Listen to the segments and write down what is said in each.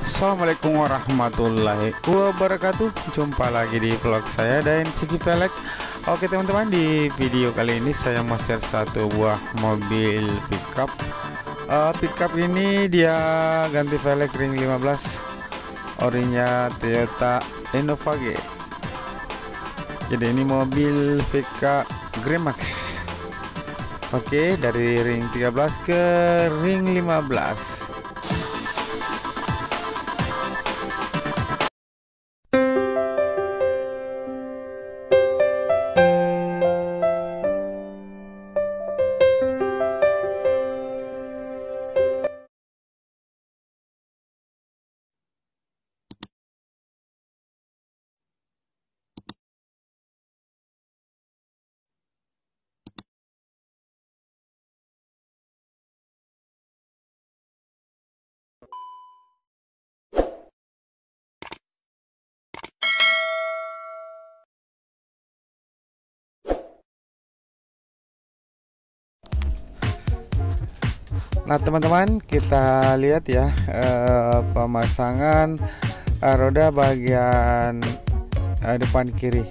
Assalamualaikum warahmatullahi wabarakatuh. Jumpa lagi di vlog saya dan Segi Velg. Oke teman-teman, di video kali ini saya mau share satu buah mobil pickup. Pickup ini dia ganti velg ring 15, orinya Toyota Innova G. Jadi ini mobil VK Gremax. Oke, dari ring 13 ke ring 15. Nah teman-teman, kita lihat ya pemasangan roda bagian depan kiri.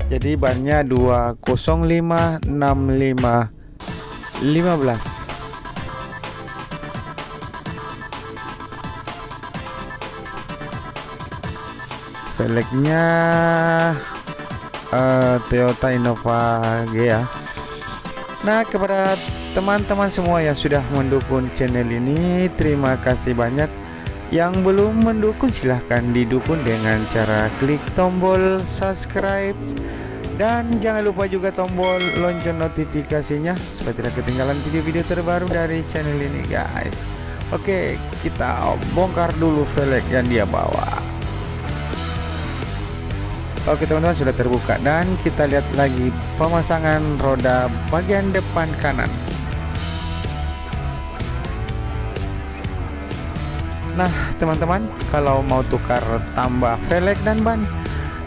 Jadi bannya 205 65 15. Velgnya Toyota Innova G ya. Nah, kepada teman-teman semua yang sudah mendukung channel ini, terima kasih banyak. Yang belum mendukung silahkan didukung dengan cara klik tombol subscribe, dan jangan lupa juga tombol lonceng notifikasinya supaya tidak ketinggalan video-video terbaru dari channel ini guys. Oke, kita bongkar dulu velg yang dia bawa. Oke teman-teman, sudah terbuka dan kita lihat lagi pemasangan roda bagian depan kanan. Nah teman-teman, kalau mau tukar tambah velg dan ban,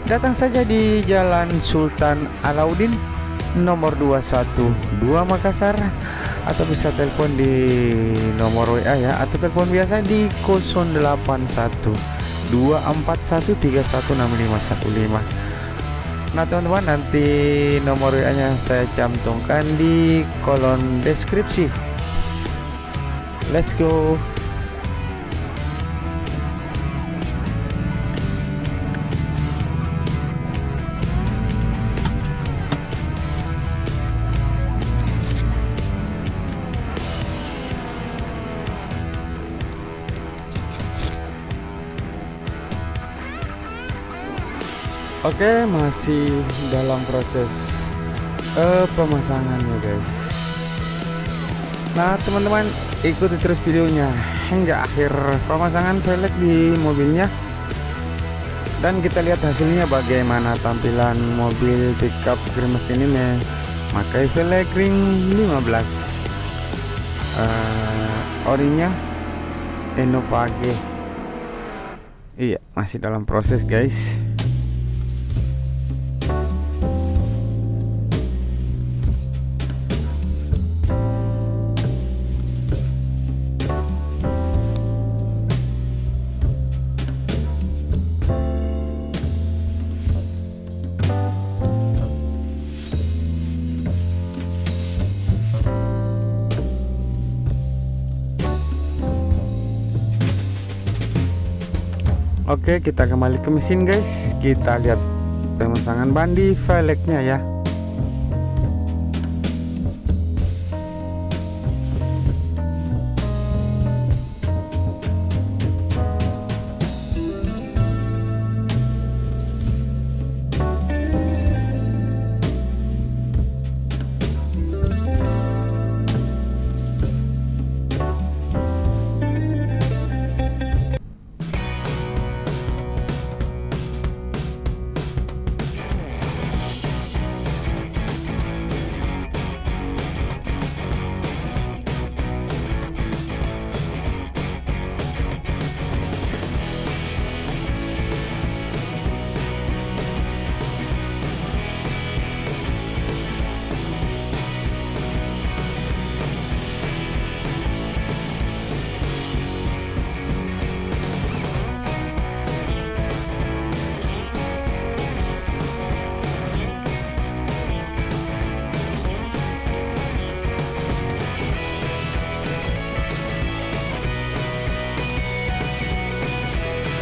datang saja di Jalan Sultan Alauddin nomor 212 Makassar, atau bisa telepon di nomor WA ya, atau telepon biasa di 081 241 316515. Nah teman-teman, nanti nomor WA nya saya cantumkan di kolom deskripsi. Let's go. Oke, masih dalam proses pemasangannya guys. Nah teman-teman, ikuti terus videonya hingga akhir pemasangan velg di mobilnya, dan kita lihat hasilnya bagaimana tampilan mobil pickup Gremax ini memakai velg ring 15, orinya Innova G. Iya, masih dalam proses guys. Oke, kita kembali ke mesin guys. Kita lihat pemasangan ban di velgnya ya.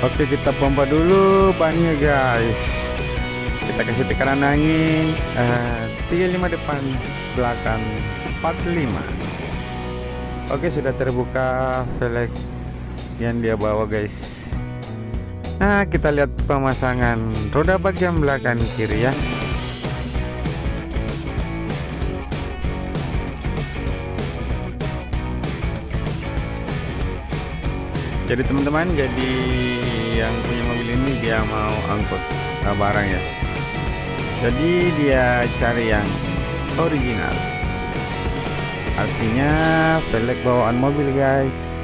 Oke, kita pompa dulu bannya guys. Kita kasih tekanan angin 35 depan, belakang 45. Oke, sudah terbuka velg yang dia bawa guys. Nah, kita lihat pemasangan roda bagian belakang kiri ya. Jadi teman-teman, jadi yang punya mobil ini dia mau angkut barang ya. Jadi dia cari yang original. Artinya velg bawaan mobil guys.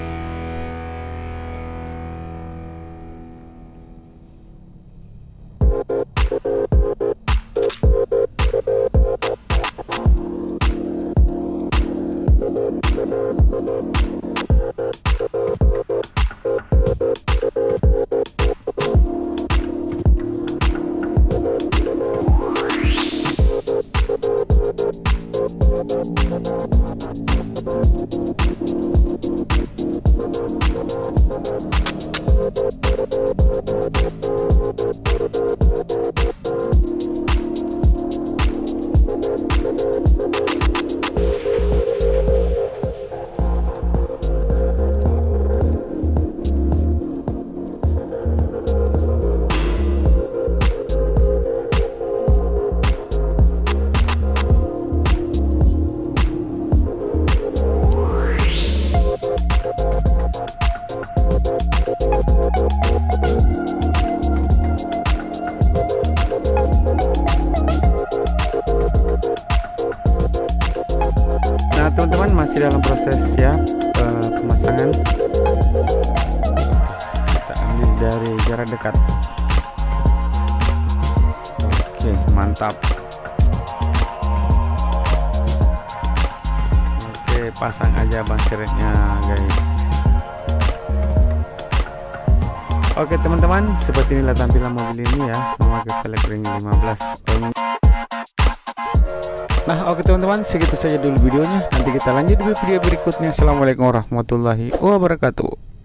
Nah teman-teman, masih dalam proses ya pemasangan. Kita ambil dari jarak dekat. Oke, mantap. Oke, pasang aja ban seretnya guys. Oke teman-teman, seperti inilah tampilan mobil ini ya, memakai velg ring 15. Nah oke teman-teman, segitu saja dulu videonya. Nanti kita lanjut di video berikutnya. Assalamualaikum warahmatullahi wabarakatuh.